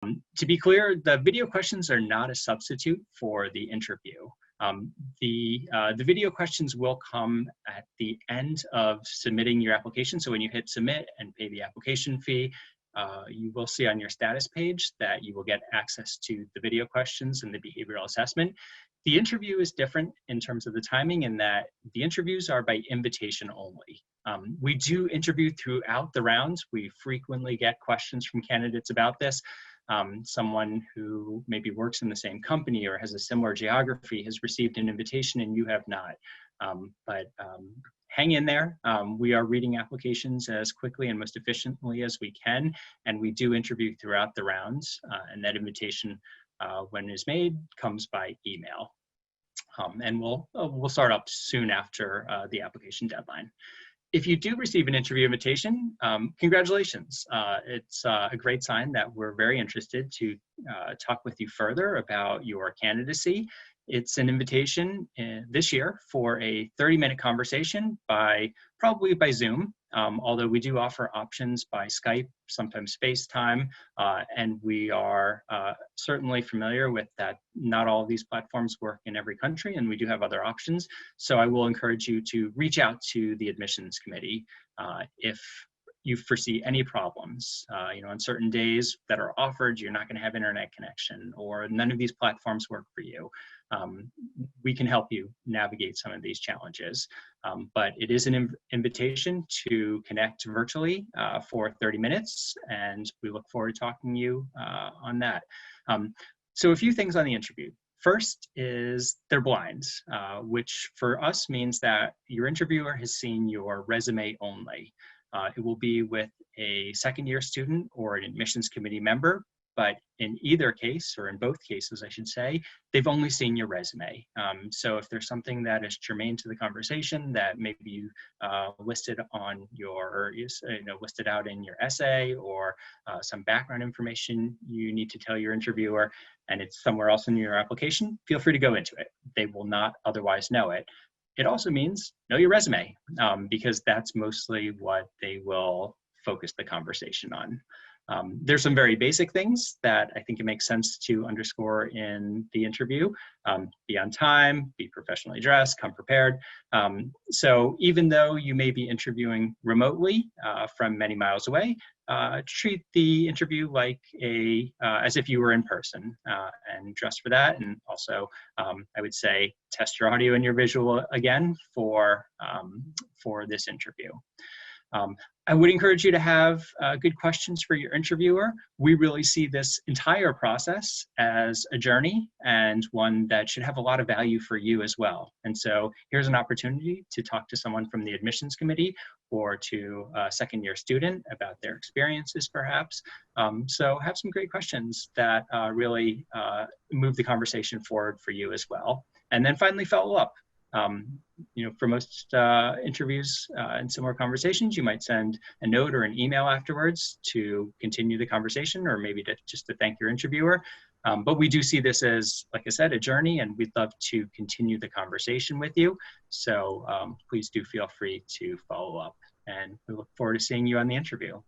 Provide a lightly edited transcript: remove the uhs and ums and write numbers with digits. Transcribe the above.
To be clear, the video questions are not a substitute for the interview. The video questions will come at the end of submitting your application. So when you hit submit and pay the application fee, you will see on your status page that you will get access to the video questions and the behavioral assessment. The interview is different in terms of the timing in that the interviews are by invitation only. We do interview throughout the rounds. We frequently get questions from candidates about this. Someone who maybe works in the same company or has a similar geography has received an invitation and you have not. Hang in there. We are reading applications as quickly and most efficiently as we can, and we do interview throughout the rounds, and that invitation, when it's made, comes by email. And we'll start up soon after the application deadline. If you do receive an interview invitation, congratulations. It's a great sign that we're very interested to talk with you further about your candidacy. It's an invitation this year for a 30-minute conversation probably by Zoom, although we do offer options by Skype, sometimes FaceTime, and we are certainly familiar with that not all of these platforms work in every country, and we do have other options. So I will encourage you to reach out to the admissions committee if you foresee any problems. On certain days that are offered, you're not going to have internet connection, or none of these platforms work for you. We can help you navigate some of these challenges. But it is an invitation to connect virtually for 30 minutes, and we look forward to talking to you on that. So a few things on the interview. First is they're blind, which for us means that your interviewer has seen your resume only. It will be with a second-year student or an admissions committee member, but in either case, or in both cases, I should say, they've only seen your resume. So if there's something that is germane to the conversation that maybe you listed on your, listed out in your essay, or some background information you need to tell your interviewer, and it's somewhere else in your application, feel free to go into it. They will not otherwise know it. It also means know your resume, because that's mostly what they will focus the conversation on. There's some very basic things that I think it makes sense to underscore in the interview. Be on time, be professionally dressed, come prepared. So even though you may be interviewing remotely from many miles away, treat the interview like as if you were in person, and dress for that. And also, I would say, test your audio and your visual again for this interview. I would encourage you to have good questions for your interviewer. We really see this entire process as a journey, and one that should have a lot of value for you as well. And so here's an opportunity to talk to someone from the admissions committee or to a second-year student about their experiences, perhaps. So have some great questions that really move the conversation forward for you as well. And then finally, follow up. For most interviews and similar conversations, you might send a note or an email afterwards to continue the conversation, or maybe just to thank your interviewer. But we do see this as, like I said, a journey, and we'd love to continue the conversation with you. So please do feel free to follow up, and we look forward to seeing you on the interview.